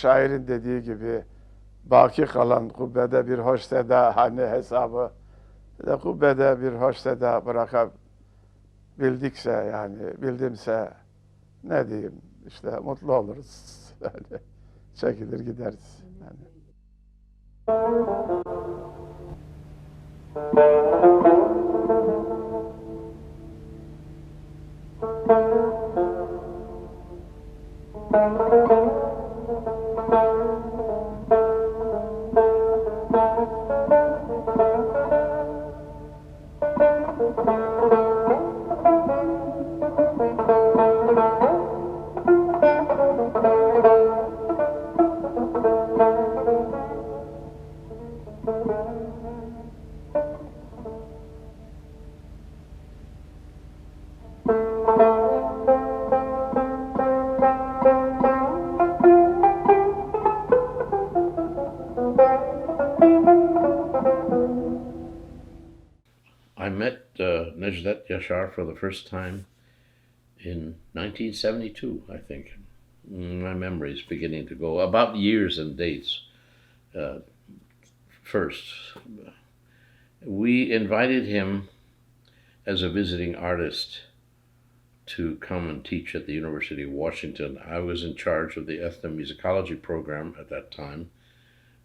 şairin dediği gibi baki kalan kubbede bir hoş seda hani hesabı de kubbede bir hoş seda bırakabildikse yani bildimse ne diyeyim işte mutlu oluruz. Yani çekilir gideriz. Yani. I met Necdet Yaşar for the first time in 1972, I think. My memory is beginning to go about years and dates. First, we invited him as a visiting artist to come and teach at the University of Washington. I was in charge of the Etnomüzikology program at that time,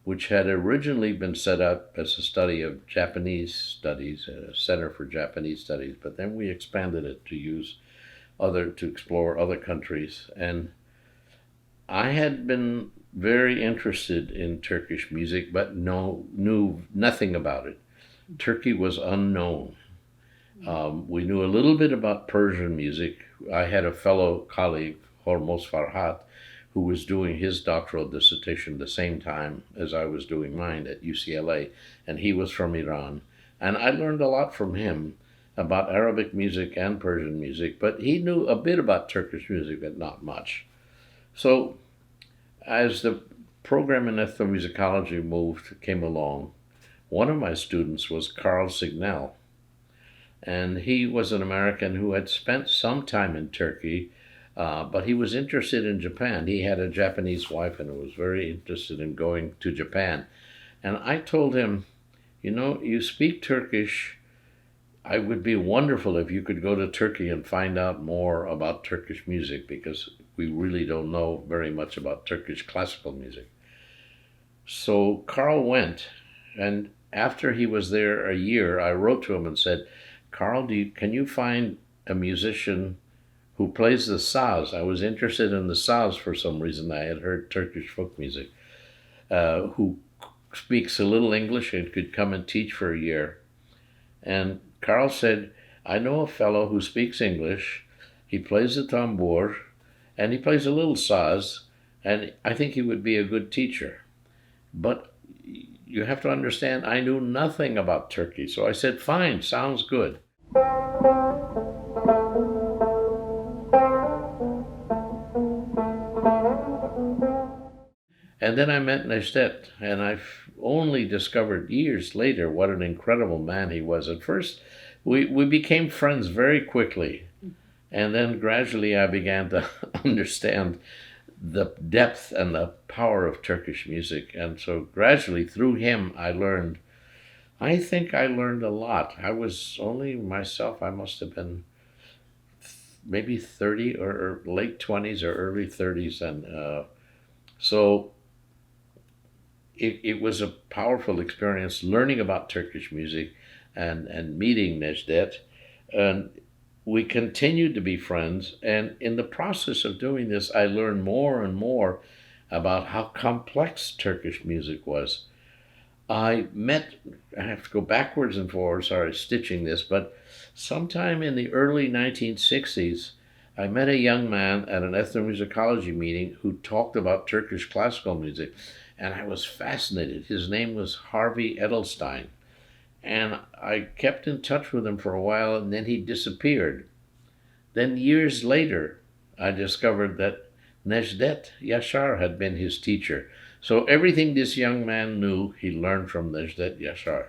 which had originally been set up as a study of Japanese studies, a center for Japanese studies, but then we expanded it to explore other countries. And I had been very interested in Turkish music, but knew nothing about it. Turkey was unknown. We knew a little bit about Persian music. I had a fellow colleague, Hormuz Farhat, who was doing his doctoral dissertation the same time as I was doing mine at UCLA, and he was from Iran. And I learned a lot from him about Arabic music and Persian music, but he knew a bit about Turkish music, but not much. So as the program in ethnomusicology came along, one of my students was Carl Signal, and he was an American who had spent some time in Turkey, but he was interested in Japan. He had a Japanese wife and was very interested in going to Japan. And I told him, you speak Turkish. It would be wonderful if you could go to Turkey and find out more about Turkish music, because we really don't know very much about Turkish classical music. So Carl went, and after he was there a year, I wrote to him and said, Carl, can you find a musician who plays the saz? I was interested in the saz for some reason. I had heard Turkish folk music, who speaks a little English and could come and teach for a year. And Carl said, I know a fellow who speaks English. He plays the tambur, and he plays a little saz, and I think he would be a good teacher. But you have to understand, I knew nothing about Turkey. So I said, fine, sounds good. And then I met Necdet, and I've only discovered years later what an incredible man he was. At first, we became friends very quickly, and then gradually I began to understand the depth and the power of Turkish music. And so gradually through him, I think I learned a lot. I was only myself, I must have been maybe 30 or late 20s or early 30s. And so it was a powerful experience learning about Turkish music and meeting Necdet. And we continued to be friends. And in the process of doing this, I learned more and more about how complex Turkish music was. I have to go backwards and forwards, sorry, stitching this, but sometime in the early 1960s, I met a young man at an ethnomusicology meeting who talked about Turkish classical music, and I was fascinated. His name was Harvey Edelstein, and I kept in touch with him for a while, and then he disappeared. Then years later, I discovered that Necdet Yaşar had been his teacher. So everything this young man knew, he learned from Necdet Yaşar.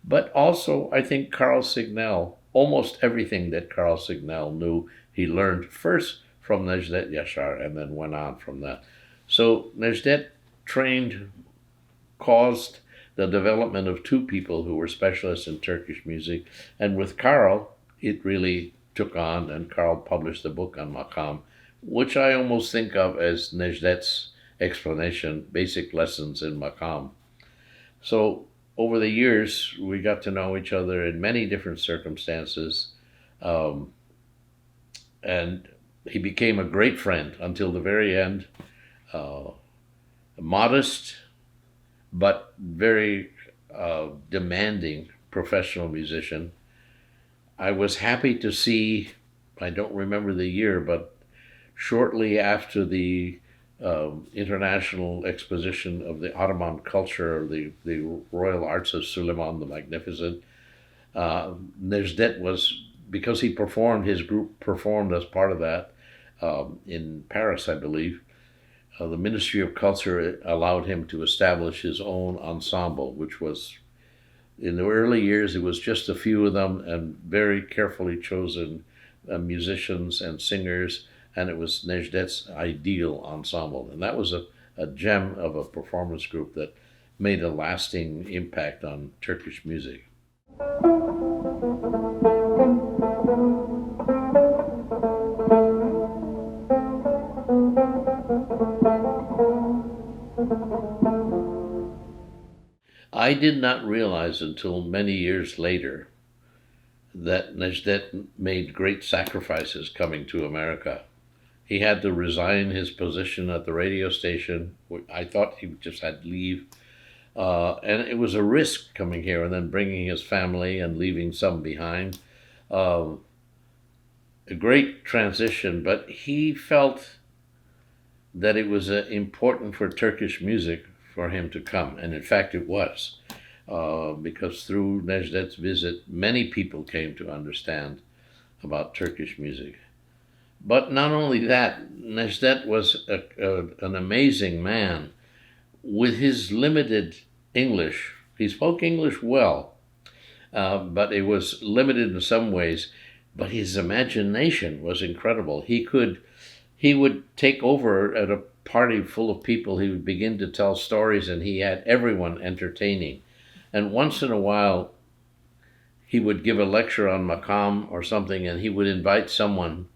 But also, I think Carl Signal, almost everything that Carl Signal knew, he learned first from Necdet Yaşar and then went on from that. So Necdet caused the development of two people who were specialists in Turkish music, and with Karl, it really took on, and Karl published a book on makam, which I almost think of as Necdet's explanation, Basic Lessons in Makam. So over the years, we got to know each other in many different circumstances, and he became a great friend until the very end. Modest, but very demanding professional musician. I was happy to see, I don't remember the year, but shortly after the International Exposition of the Ottoman Culture, the Royal Arts of Suleiman the Magnificent, Necdet was, because he performed, his group performed as part of that in Paris, I believe. The Ministry of Culture allowed him to establish his own ensemble, which was, in the early years, it was just a few of them and very carefully chosen musicians and singers, and it was Necdet's ideal ensemble. And that was a gem of a performance group that made a lasting impact on Turkish music. I did not realize until many years later that Necdet made great sacrifices coming to America. He had to resign his position at the radio station. I thought he just had to leave. And it was a risk coming here and then bringing his family and leaving some behind. A great transition, but he felt that it was important for Turkish music for him to come. And in fact, it was. Because through Necdet's visit, many people came to understand about Turkish music. But not only that, Necdet was an amazing man. With his limited English, he spoke English well, but it was limited in some ways, but his imagination was incredible. He would take over at a party full of people, he would begin to tell stories, and he had everyone entertaining. And once in a while, he would give a lecture on makam or something, and he would invite someone,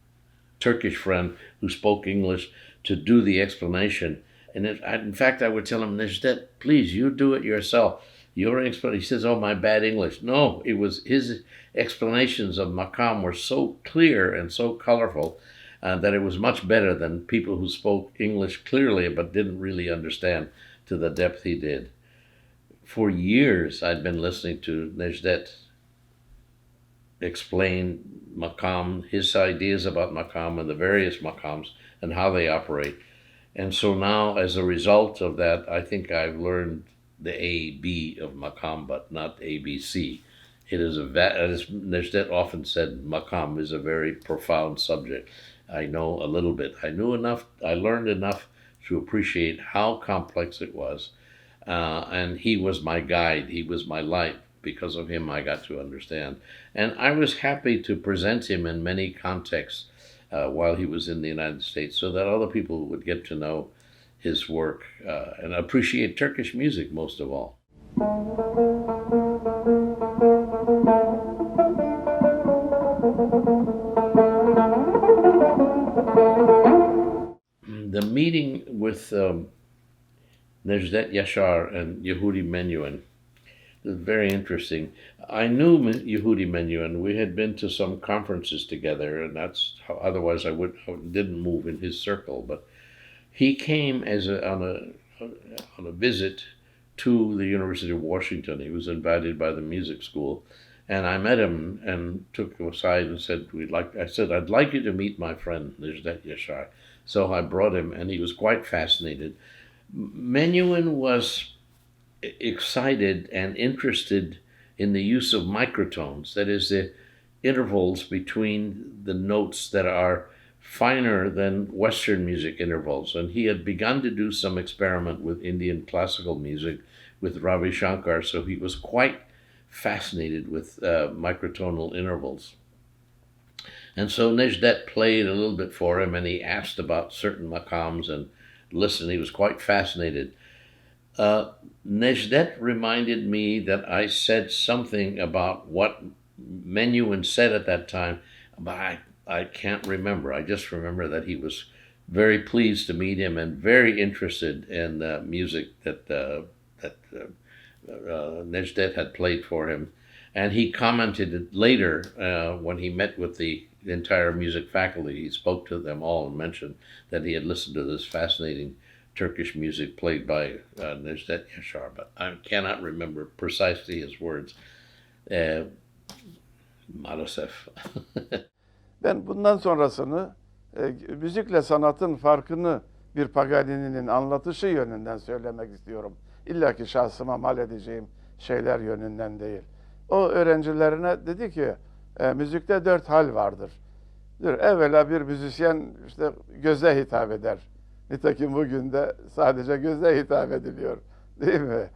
Turkish friend who spoke English, to do the explanation. And in fact, I would tell him, Necdet, please, you do it yourself. Your explanation. He says, oh, my bad English. No, it was his explanations of makam were so clear and so colorful that it was much better than people who spoke English clearly but didn't really understand to the depth he did. For years, I'd been listening to Necdet explain makam, his ideas about makam and the various makams and how they operate. And so now, as a result of that, I think I've learned the A-B of makam, but not ABC. It is as Necdet often said, makam is a very profound subject. I know a little bit. I learned enough to appreciate how complex it was. And he was my guide. He was my light. Because of him, I got to understand. And I was happy to present him in many contexts while he was in the United States so that other people would get to know his work and appreciate Turkish music most of all. The meeting with Necdet Yaşar and Yehudi Menuhin is very interesting. I knew Yehudi Menuhin. We had been to some conferences together, and that's how, otherwise I didn't move in his circle. But he came on a visit to the University of Washington. He was invited by the music school, and I met him and took him aside and said, I'd like you to meet my friend Necdet Yaşar. So I brought him, and he was quite fascinated. Menuhin was excited and interested in the use of microtones, that is, the intervals between the notes that are finer than Western music intervals. And he had begun to do some experiment with Indian classical music with Ravi Shankar, so he was quite fascinated with microtonal intervals. And so Necdet played a little bit for him, and he asked about certain makams and listen. He was quite fascinated. Necdet reminded me that I said something about what Menuhin said at that time, but I can't remember. I just remember that he was very pleased to meet him and very interested in the music that Necdet had played for him. And he commented later when he met with the entire music faculty. He spoke to them all and mentioned that he had listened to this fascinating Turkish music played by Necdet Yaşar, but I cannot remember precisely his words. Maalesef. Ben bundan sonrasını müzikle sanatın farkını bir Paganini'nin anlatışı yönünden söylemek istiyorum. İlla ki şahsıma mal edeceğim şeyler yönünden değil. O öğrencilerine dedi ki müzikte 4 hal vardır. Evvela bir müzisyen işte göze hitap eder. Nitekim bugün de sadece göze hitap ediliyor. Değil mi?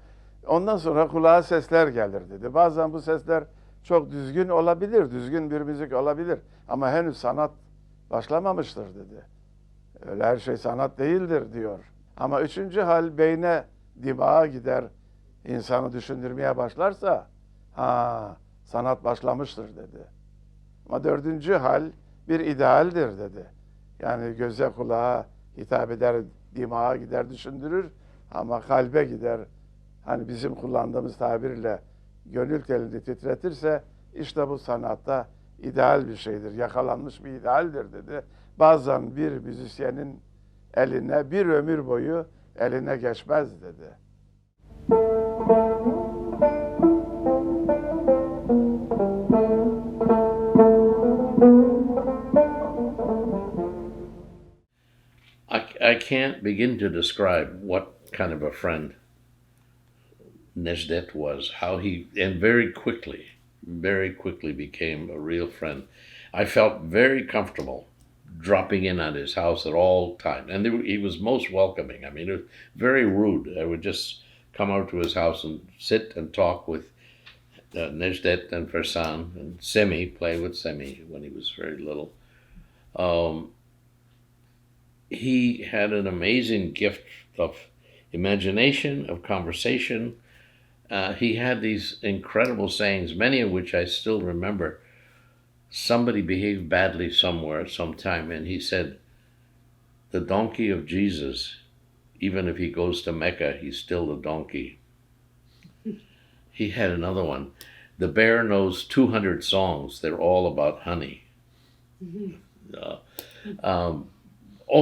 Ondan sonra kulağa sesler gelir dedi. Bazen bu sesler çok düzgün olabilir, düzgün bir müzik olabilir. Ama henüz sanat başlamamıştır dedi. Öyle her şey sanat değildir diyor. Ama 3. hal beyne, dimağa gider, insanı düşündürmeye başlarsa sanat başlamıştır dedi. Ama 4. hal bir idealdir dedi. Yani göze, kulağa hitap eder, dimağa gider, düşündürür ama kalbe gider. Hani bizim kullandığımız tabirle gönül telini titretirse işte bu sanatta ideal bir şeydir, yakalanmış bir idealdir dedi. Bazen bir müzisyenin eline bir ömür boyu eline geçmez dedi. I can't begin to describe what kind of a friend Necdet was, how he, and very quickly became a real friend. I felt very comfortable dropping in at his house at all times. And he was most welcoming. I mean, it was very rude. I would just come out to his house and sit and talk with Necdet and Fersan, and Semi, play with Semi when he was very little. He had an amazing gift of imagination, of conversation. He had these incredible sayings, many of which I still remember. Somebody behaved badly somewhere at some time, and he said, "The donkey of Jesus, even if he goes to Mecca, he's still a donkey." He had another one. "The bear knows 200 songs. They're all about honey."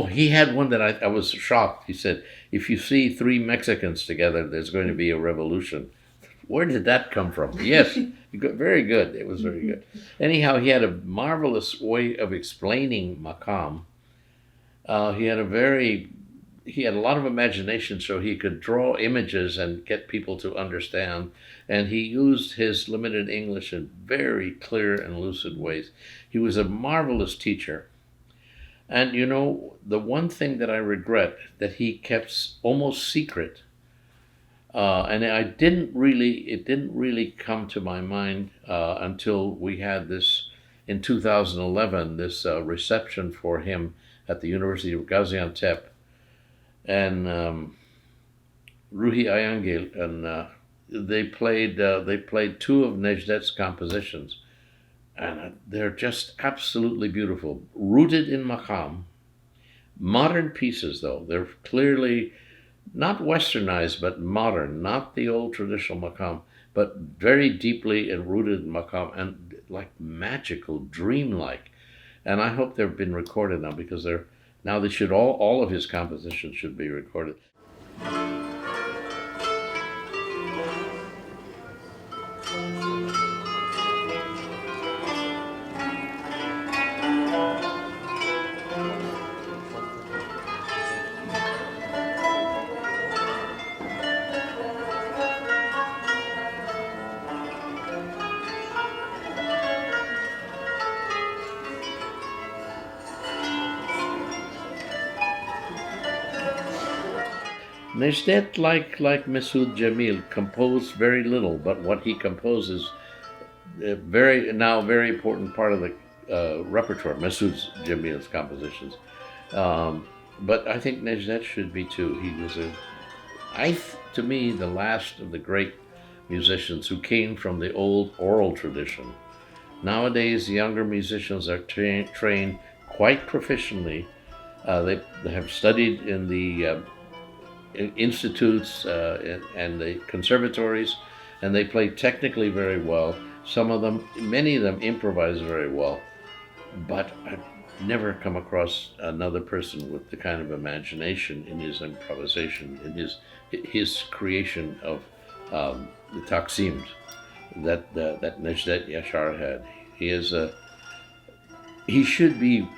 He had one that I was shocked. He said, "If you see 3 Mexicans together, there's going to be a revolution." Where did that come from? Yes, very good. It was very good. Anyhow, he had a marvelous way of explaining makam. He had a lot of imagination, so he could draw images and get people to understand. And he used his limited English in very clear and lucid ways. He was a marvelous teacher. And you know, the one thing that I regret that he kept almost secret, and it didn't really come to my mind until we had this in 2011, this reception for him at the University of Gaziantep, and Ruhi Ayangil, and they played 2 of Necdet's compositions. And they're just absolutely beautiful, rooted in makam. Modern pieces, though. They're clearly not westernized, but modern, not the old traditional makam, but very deeply and rooted in makam, and like magical, dreamlike. And I hope they've been recorded now, because they should all of his compositions should be recorded. Necdet, like Mesut Cemil, composed very little, but what he composes very important part of the repertoire, Mesut Cemil's compositions. But I think Necdet should be too. He was to me, the last of the great musicians who came from the old oral tradition. Nowadays, younger musicians are trained quite proficiently. They have studied in the institutes and the conservatories, and they play technically very well. Some of them, many of them, improvise very well. But I've never come across another person with the kind of imagination in his improvisation, in his creation of the taksims that Necdet Yaşar had. He should be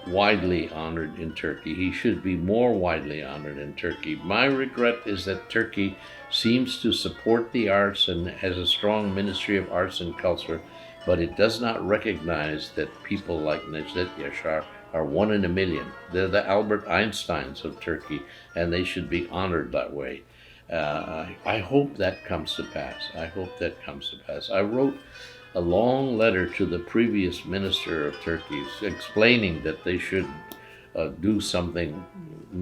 widely honored in Turkey. He should be more widely honored in Turkey. My regret is that Turkey seems to support the arts and has a strong Ministry of Arts and Culture, but it does not recognize that people like Necdet Yaşar are one in a million. They're the Albert Einsteins of Turkey, and they should be honored that way. I hope that comes to pass. I hope that comes to pass. I wrote a long letter to the previous minister of Turkey explaining that they should do something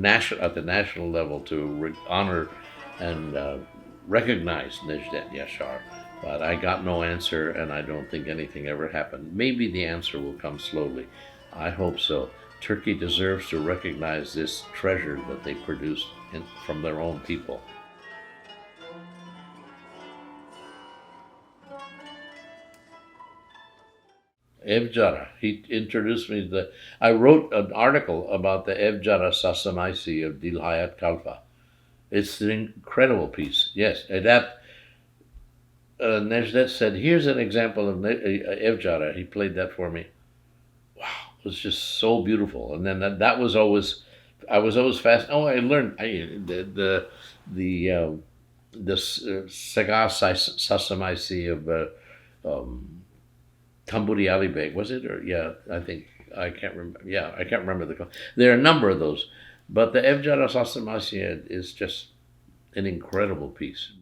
at the national level to honor and recognize Necdet Yaşar. But I got no answer, and I don't think anything ever happened. Maybe the answer will come slowly. I hope so. Turkey deserves to recognize this treasure that they produced from their own people. Evcara. He introduced me to I wrote an article about the Evcara Sasamaisi of Dilhayat Kalfa. It's an incredible piece. Yes, and that Necdet said, here's an example of Evcara. He played that for me. Wow, it was just so beautiful. And then that was always, I was always fast. Oh, I learned the Sagar Sasamaisi of Tanburi Beg, was it? Or yeah, I can't remember. Yeah, I can't remember there are a number of those, but the Evcara Sasamaisi is just an incredible piece.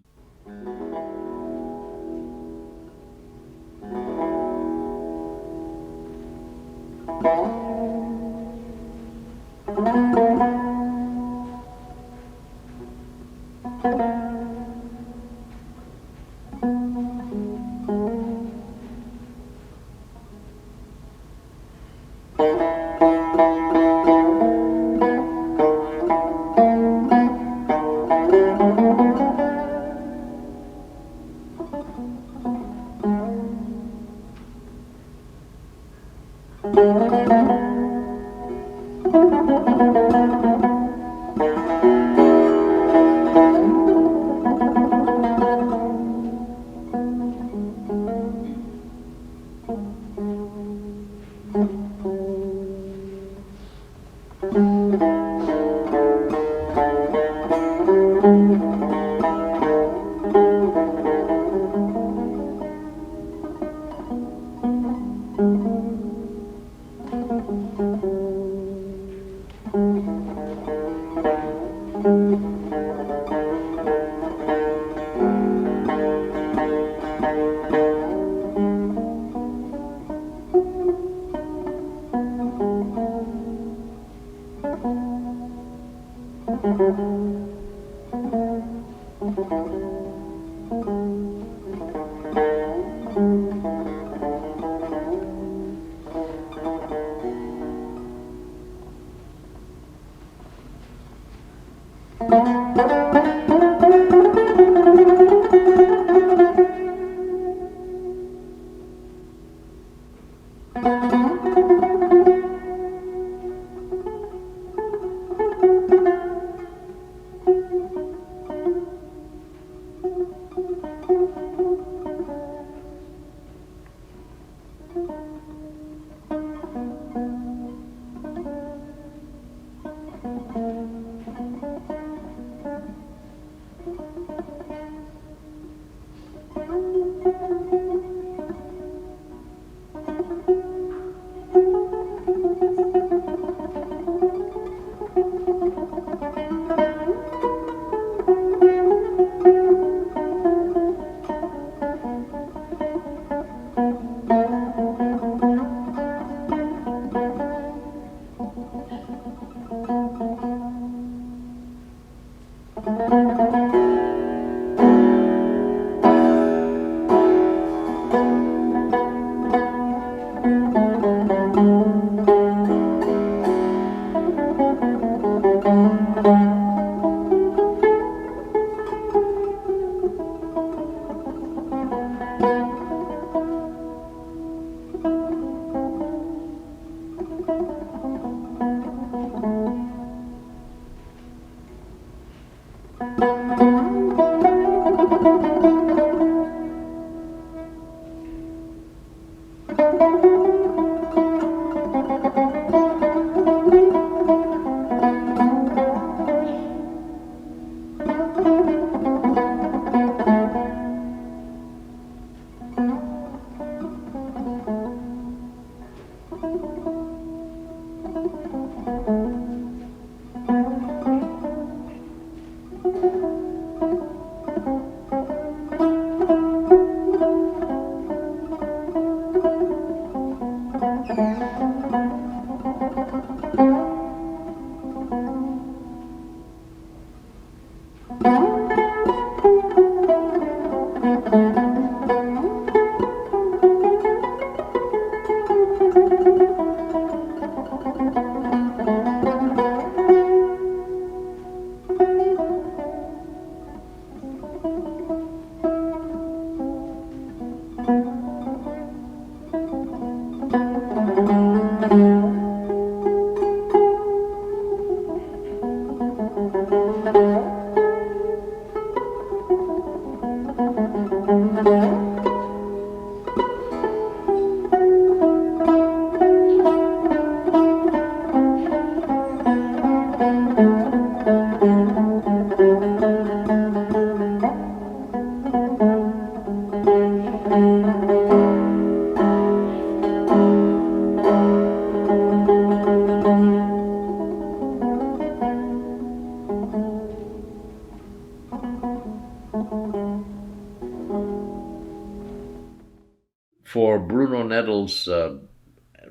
For Bruno Nettle's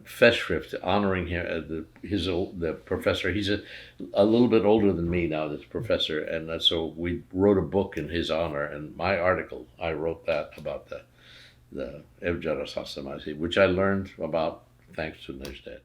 Festschrift, honoring him, the professor. He's a little bit older than me now, this professor, and so we wrote a book in his honor. And my article, I wrote that about the Evcara Sassamasi, which I learned about thanks to Necdet.